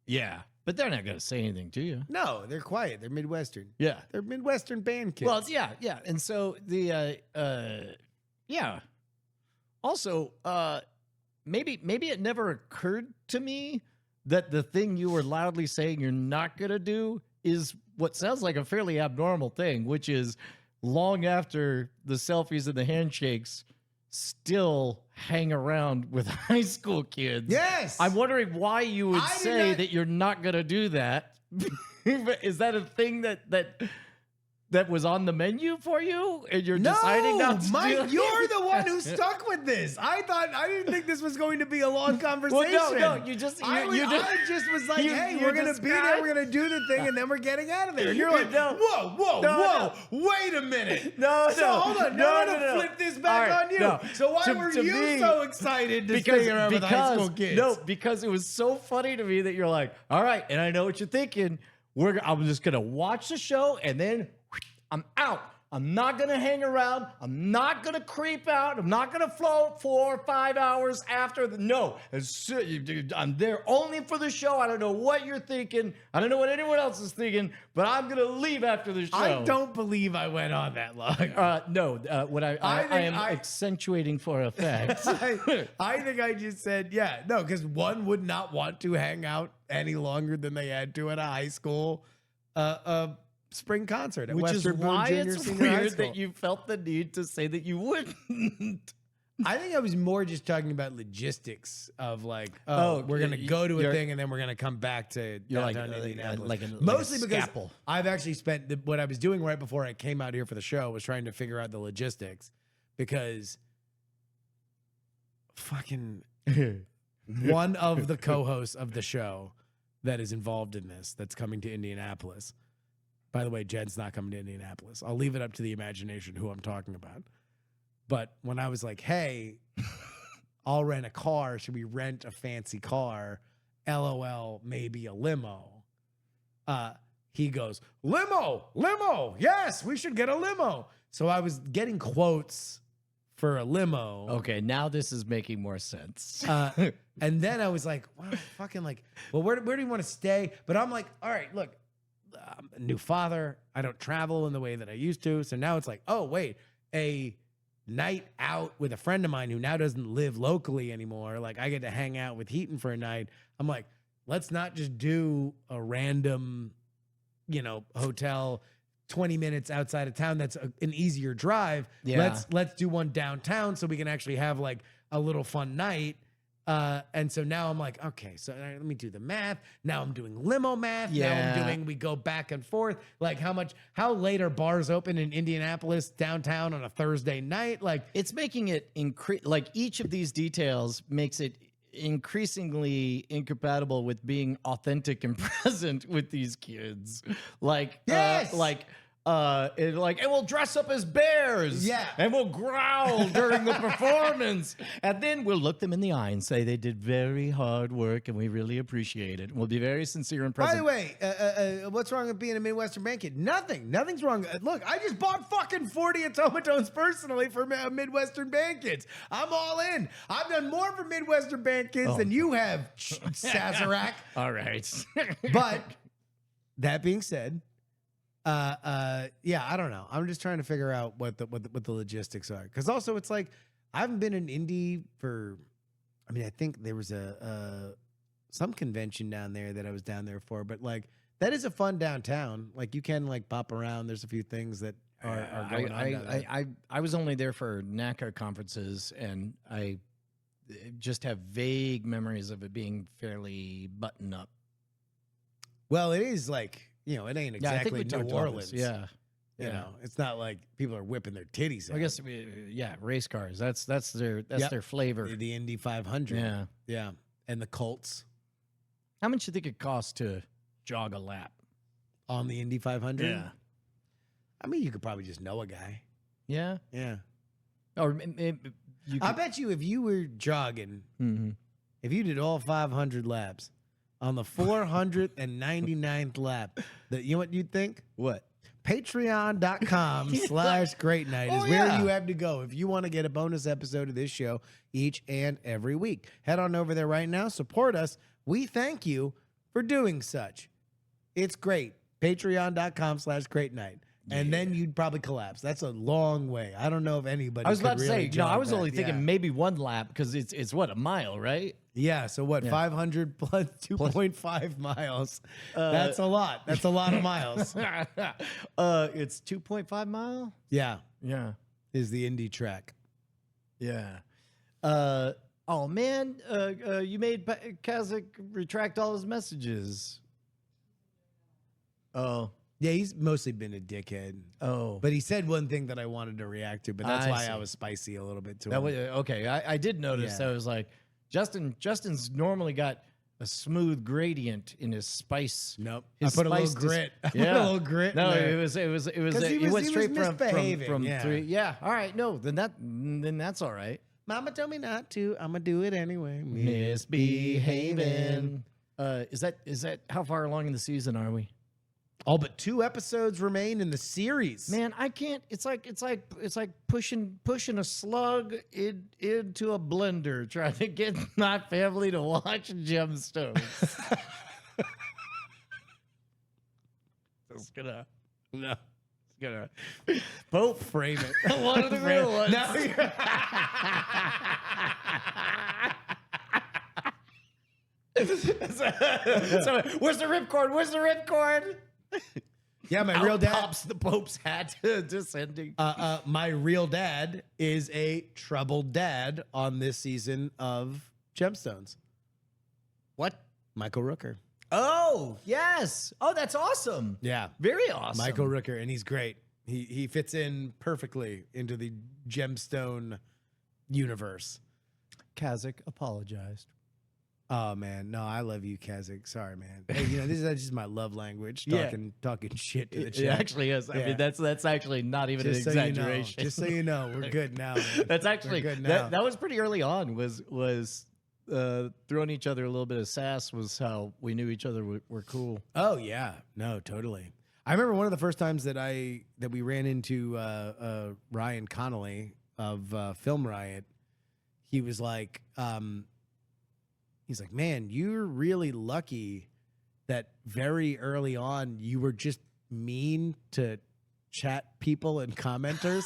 Yeah, but they're not going to say anything to you. No, they're quiet. They're Midwestern. Yeah. They're Midwestern band kids. Well, yeah. And so yeah. Also, maybe it never occurred to me that the thing you were loudly saying you're not going to do is what sounds like a fairly abnormal thing, which is long after the selfies and the handshakes, still hang around with high school kids. Yes. I'm wondering why you would I did say not- that you're not going to do that. Is that a thing that was on the menu for you, and you're deciding not to do Mike, it? you're the one who stuck with this. I didn't think this was going to be a long conversation. Well, no, you just I was like, you- hey, you we're gonna be there, described- we're gonna do the thing, and then we're getting out of there. And you're like, No. whoa, wait a minute. No, So hold on, no, flip this back All right, on you. no. So why To- were to you me- so excited to stay around with high school kids? No, because it was so funny to me that you're like, all right, and I know what you're thinking. I'm just gonna watch the show and then I'm out. I'm not gonna hang around. I'm not gonna creep out. I'm not gonna float 4 or 5 hours after no. I'm there only for the show. I don't know what you're thinking. I don't know what anyone else is thinking, but I'm gonna leave after the show. I don't believe I went on that long. No, what I am I- accentuating for effect. I think I just said, yeah, no, because one would not want to hang out any longer than they had to at a high school spring concert at Which is Western Boone why Junior it's Senior High weird School. that you felt the need to say that you wouldn't. I think I was more just talking about logistics of like, Oh, we're gonna go to a you're- thing and then we're gonna come back to You're like, downtown Indianapolis. like a Mostly because scalpel. I've actually spent what I was doing right before I came out here for the show was trying to figure out the logistics because fucking one of the co-hosts of the show that is involved in this that's coming to Indianapolis. By the way, Jen's not coming to Indianapolis. I'll leave it up to the imagination who I'm talking about. But when I was like, hey, I'll rent a car. Should we rent a fancy car? LOL, maybe a limo. He goes, limo. Yes, we should get a limo. So I was getting quotes for a limo. Okay, now this is making more sense. And then I was like, wow, fucking like, well, where do you want to stay? But I'm like, all right, look, I'm a new father. I don't travel in the way that I used to. So now it's like, oh, wait, a night out with a friend of mine who now doesn't live locally anymore. Like I get to hang out with Heaton for a night. I'm like, let's not just do a random, hotel 20 minutes outside of town. That's an easier drive. Yeah. Let's do one downtown so we can actually have like a little fun night. And so now I'm like, okay, so let me do the math. Now I'm doing limo math. Yeah. Now we go back and forth. Like how late are bars open in Indianapolis downtown on a Thursday night? Like It's making it like each of these details makes it increasingly incompatible with being authentic and present with these kids. Like, Yes! and we'll dress up as bears. Yeah. And we'll growl during the performance. And then we'll look them in the eye and say they did very hard work and we really appreciate it. We'll be very sincere and By present. the way, what's wrong with being a Midwestern band kid? Nothing's wrong. Look, I just bought fucking 40 automatons personally for Midwestern band kids. I'm all in. I've done more for Midwestern band kids than you have, Sazerac. All right. But that being said, yeah, I don't know. I'm just trying to figure out what the logistics are. Because also, it's like I haven't been in Indy for. I mean, I think there was some convention down there that I was down there for, but like that is a fun downtown. Like you can like pop around. There's a few things that are going on down there. I was only there for NACA conferences, and I just have vague memories of it being fairly buttoned up. Well, it is like it ain't Yeah, I think exactly we New talked about Orleans. this. Yeah. You know, it's not like people are whipping their titties out. I guess race cars. That's their their flavor. The Indy 500. Yeah. Yeah. And the Colts How much do you think it costs to jog a lap? on the Indy 500. I mean, you could probably just know a guy. Yeah. Yeah. Or you I could, bet you if you were jogging, Mhm. if you did all 500 laps on the 499th lap, you know what you'd think? What? Patreon.com/Great Night is Oh, where yeah. you have to go if you want to get a bonus episode of this show each and every week. Head on over there right now. Support us. We thank you for doing such. It's great. Patreon.com/Great Night. and then you'd probably collapse. That's a long way. I don't know if anybody. I was could about to really say, no, jog I was that. only thinking Yeah. maybe one lap because it's what, a mile, right? Yeah. So what? Yeah. 500 plus 2.5 miles. That's a lot. That's a lot of miles. It's 2.5 mile. Yeah. Yeah. Is the Indy track. Yeah. Oh man, you made Kazakh retract all his messages. Oh. Yeah, he's mostly been a dickhead. Oh. But he said one thing that I wanted to react to, but that's I why see. I was spicy a little bit to That him. was okay. I did notice Yeah. that. I was like, Justin's normally got a smooth gradient in his spice. Nope. His I put a little spice dis- grit. I put Yeah. a little grit. No, in there. it was 'Cause he was went straight misbehaving, from yeah. 3. Yeah. All right. No, then that's all right. Mama told me not to. I'm gonna do it anyway. Misbehaving. Is that how far along in the season are we? All but 2 episodes remain in the series. Man, I can't. It's like pushing a slug into a blender, trying to get my family to watch Gemstones. It's gonna Pope frame it. one of the real ones. Now you're- So, where's the ripcord? Where's the ripcord? yeah, my real dad. Pops the Pope's hat descending. My real dad is a troubled dad on this season of Gemstones. What? Michael Rooker. Oh, yes. Oh, that's awesome. Yeah. Very awesome. Michael Rooker, and he's great. He fits in perfectly into the Gemstone universe. Kazakh apologized. Oh man, no, I love you, Kazakh. Sorry, man. Hey, this is just my love language. Yeah. Talking shit to the It chat. actually is. I Yeah. mean, that's actually not even Just an so exaggeration. You know, just so you know, we're good now. Man. That's actually We're good now. that was pretty early on. Was throwing each other a little bit of sass was how we knew each other were cool. Oh yeah, no, totally. I remember one of the first times that we ran into Ryan Connolly of Film Riot. He was like, he's like, man, you're really lucky that very early on you were just mean to chat people and commenters.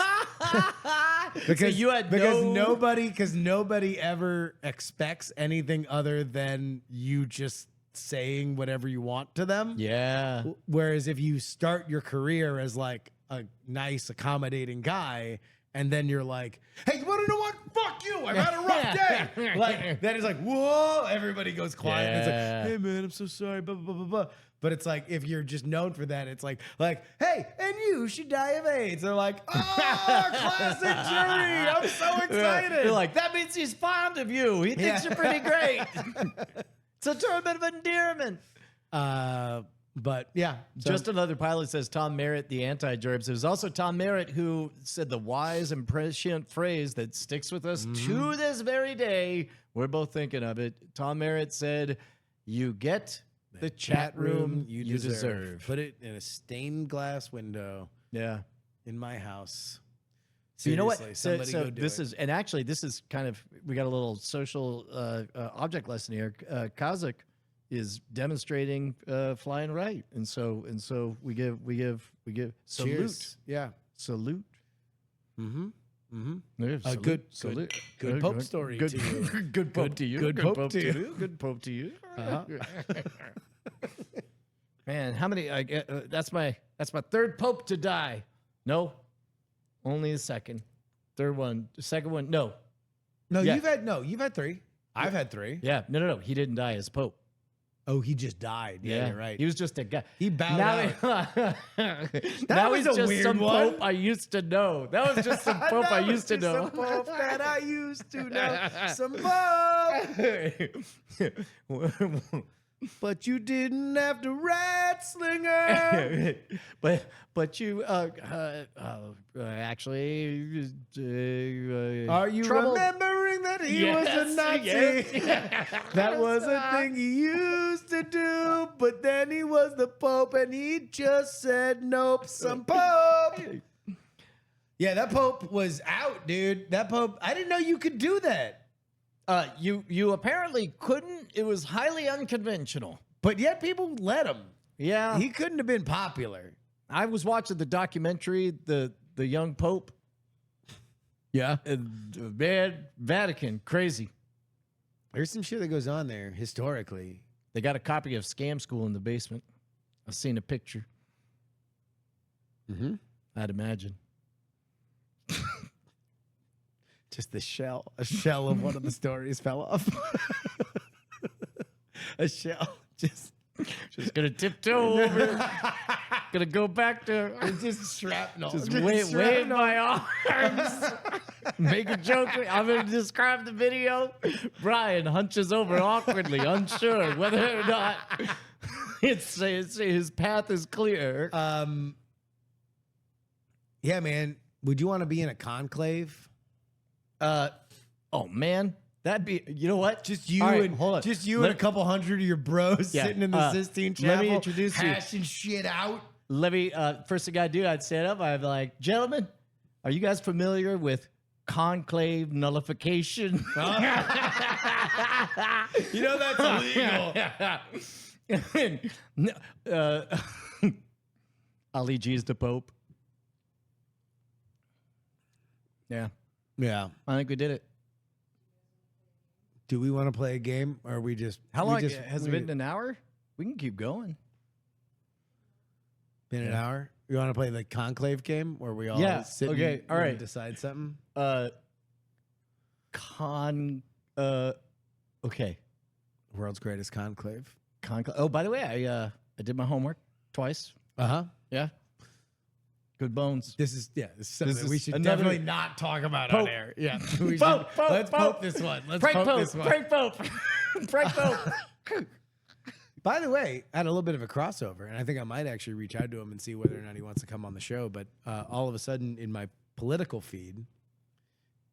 Because you had nobody ever expects anything other than you just saying whatever you want to them. Yeah. Whereas if you start your career as like a nice, accommodating guy, and then you're like, hey, you want to know what? Fuck you. I've had a rough day. Like, that is like, whoa. Everybody goes quiet. And it's Yeah. like, hey, man, I'm so sorry. Blah, blah, blah, blah, blah. But it's like, if you're just known for that, it's like, hey, and you should die of AIDS. They're like, oh, classic jury. I'm so excited. You're like, that means he's fond of you. He thinks Yeah. you're pretty great. It's a term of endearment. But yeah, so- Just Another Pilot says Tom Merritt, the anti-gerbs. It was also Tom Merritt who said the wise and prescient phrase that sticks with us to this very day. We're both thinking of it. Tom Merritt said, you get the chat room you deserve. Put it in a stained glass window Yeah. in my house. So you know what? Seriously, So, somebody so go do this it. is, and actually this is kind of, we got a little social object lesson here. Kazakh is demonstrating flying right, and so we give salute. Cheers. Yeah. Salute. Mm-hmm. Mm-hmm. Yeah, A good salute. Pope story Good, to you. good Pope to you. good Pope to you. Good Pope to you. Uh-huh. Man, how many? That's my third Pope to die. No, only the second. Third one, the second one. No. No, Yeah. you've had 3. I've had 3. Yeah. No. He didn't die as Pope. Oh, he just died. Yeah, you're right. He was just a guy. He bowed out. Now was he's a just weird some one. Pope I used to know. That was just some Pope I That was used to just know. Some Pope that I used to know. Some Pope. But you didn't have to rat slinger. but you actually Are you trouble- remembering that he Yes, was a Nazi? yes. That was a thing he used to do, but then he was the Pope and he just said nope, some Pope. Yeah, that Pope was out, dude. That Pope, I didn't know you could do that. You apparently couldn't. It was highly unconventional. But yet people let him. Yeah. He couldn't have been popular. I was watching the documentary, the young Pope. Yeah. And, man, Vatican, crazy. There's some shit that goes on there historically. They got a copy of Scam School in the basement. I've seen a picture. Mm-hmm. I'd imagine. Just a shell of one of the stories fell off. A shell, just gonna tiptoe over. Gonna go back to just shrapnel. just wave my arms. Make a joke. I'm gonna describe the video. Brian hunches over awkwardly, unsure whether or not it's his path is clear. Yeah, man. Would you want to be in a conclave? Oh man, that'd be. You know what? Just you All right, and hold on. just you and a couple hundred of your bros Yeah, sitting in the Sistine Chapel. let me introduce you. hashing shit out. Let me. First thing I do, I'd stand up. I'd be like, gentlemen, are you guys familiar with conclave nullification? You know that's illegal. Ali G's the Pope. Yeah, Yeah. I think we did it. Do we want to play a game, or are we just? How we long just, has it we- been? An hour? We can keep going. Been an hour. You want to play the conclave game, where we all sit okay, and, all right. and decide something? Okay. World's greatest conclave. Oh, by the way, I did my homework twice. Uh-huh. Yeah. Good bones. This is something This that we is should another- definitely not talk about Pope. on air. Yeah. We Pope, should, Pope, let's Pope. pope this one. Let's Prank pope Pope. this one. Prank Pope. Prank Pope. By the way, I had a little bit of a crossover, and I think I might actually reach out to him and see whether or not he wants to come on the show. But all of a sudden, in my political feed,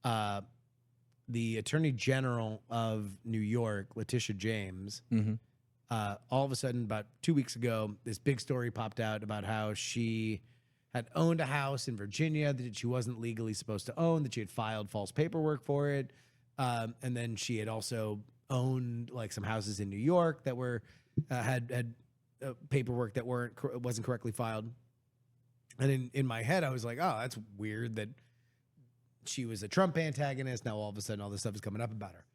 the Attorney General of New York, Letitia James, all of a sudden, about 2 weeks ago, this big story popped out about how she had owned a house in Virginia that she wasn't legally supposed to own, that she had filed false paperwork for it. And then she had also owned like some houses in New York that were had paperwork that wasn't correctly filed. And in my head, I was like, oh, that's weird that she was a Trump antagonist. Now all of a sudden, all this stuff is coming up about her.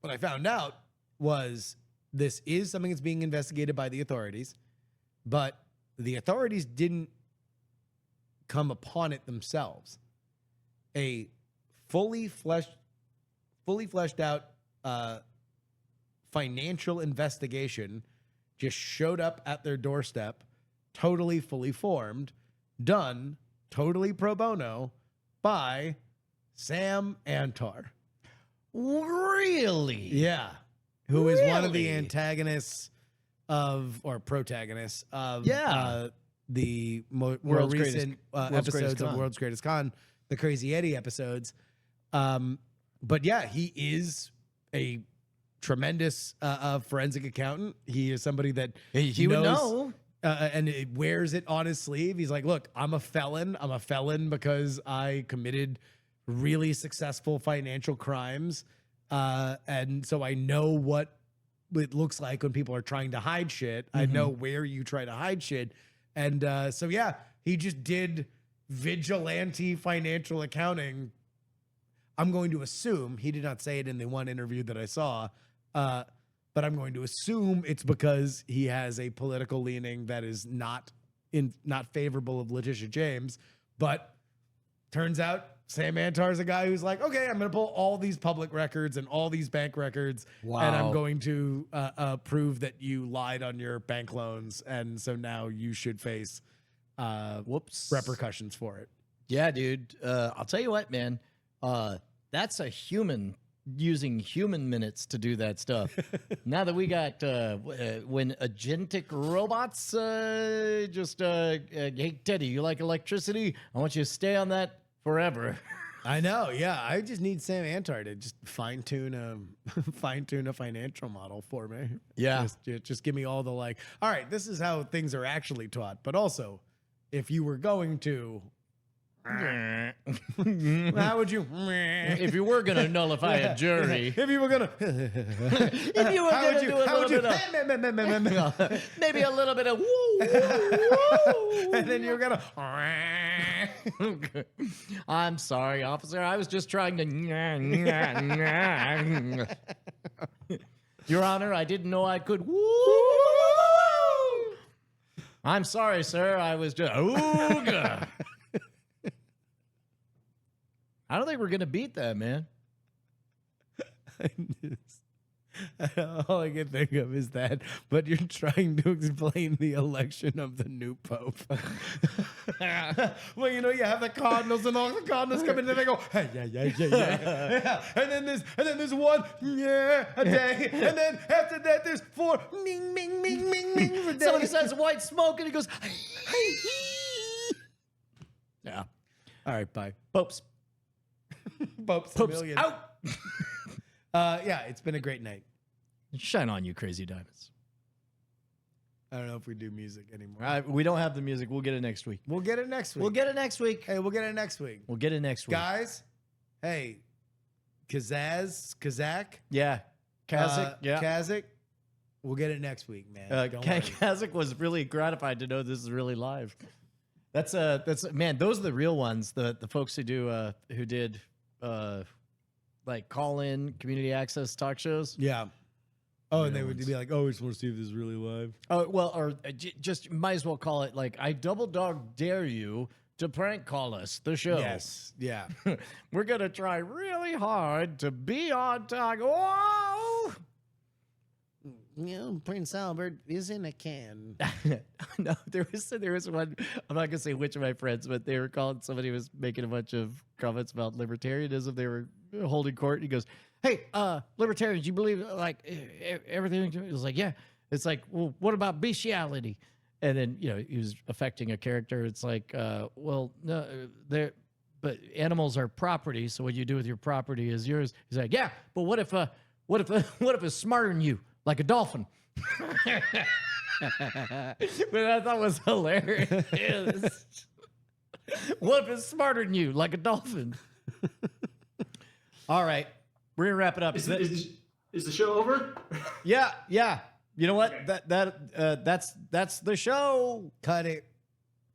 What I found out was this is something that's being investigated by the authorities, but the authorities didn't come upon it themselves. A fully fleshed out financial investigation just showed up at their doorstep, totally fully formed, done totally pro bono by Sam Antar. Really? Yeah. Who is one of the Really? antagonists or protagonists of Yeah. the more World's recent Greatest episodes of Con. World's Greatest Con, the Crazy Eddie episodes. But yeah, he is a tremendous forensic accountant. He is somebody that He would knows, know. and it wears it on his sleeve. He's like, look, I'm a felon. I'm a felon because I committed really successful financial crimes. And so I know what it looks like when people are trying to hide shit. I know where you try to hide shit. And so, yeah, he just did vigilante financial accounting. I'm going to assume, he did not say it in the one interview that I saw, but I'm going to assume it's because he has a political leaning that is not favorable of Letitia James. But turns out Sam Antar is a guy who's like, okay, I'm going to pull all these public records and all these bank records, and I'm Wow. going to prove that you lied on your bank loans, and so now you should face Whoops. repercussions for it. Yeah, dude. I'll tell you what, man. That's a human using human minutes to do that stuff. Now that we got when agentic robots hey Teddy, you like electricity? I want you to stay on that forever. I know, yeah. I just need Sam Antar to just fine tune a financial model for me. Yeah. just give me all the like. All right, this is how things are actually taught. But also, if you were going to How would you? If you were going to nullify a jury, If you were gonna, if you were how going would to you? do a How would little you? bit of, maybe a little bit of woo, woo, And then you're gonna. I'm sorry, officer. I was just trying to. Your Honor, I didn't know I could. Woo. I'm sorry, sir. I was just. Ooga. I don't think we're gonna beat that, man. All I can think of is that, but you're trying to explain the election of the new pope. Well, you know, you have the cardinals and all the cardinals come in and they go, hey, yeah. And then there's one, a day. And then after that, there's 4, ming, ming, ming, ming, ming a day. Somebody says white smoke and he goes, yeah. All right, bye. Popes. Popes Popes million. out. Yeah, it's been a great night. Shine on, you crazy diamonds. I don't know if we do music anymore. We don't have the music. We'll get it next week. We'll get it next week. We'll get it next week. Hey, we'll get it next week. We'll get it next week. Guys, hey, Kazak, Yeah. Kazik. Yeah. Kazik, we'll get it next week, man. Don't worry. Kazik was really gratified to know this is really live. That's man, those are the real ones. The folks who did like call in community access talk shows. Yeah. Oh, and Real they would ones. be like, "Oh, we just want to see if this is really live." Oh well, or just might as well call it like I double dog dare you to prank call us the show. Yes. Yeah. We're gonna try really hard to be on time. Whoa! You know, Prince Albert is in a can. No, there was one. I'm not gonna say which of my friends, but they were calling. Somebody was making a bunch of comments about libertarianism. They were holding court. He goes, "Hey, libertarians, you believe like everything?" It was like, "Yeah." It's like, "Well, what about bestiality?" And then he was affecting a character. It's like, "Well, no, but animals are property. So what you do with your property is yours." He's like, "Yeah, but what if it's smarter than you?" Like a dolphin. But I thought was hilarious. What if it's smarter than you, like a dolphin? All right, we're gonna wrap it up. Is the show over? Yeah. You know what? That's the show. Cut it.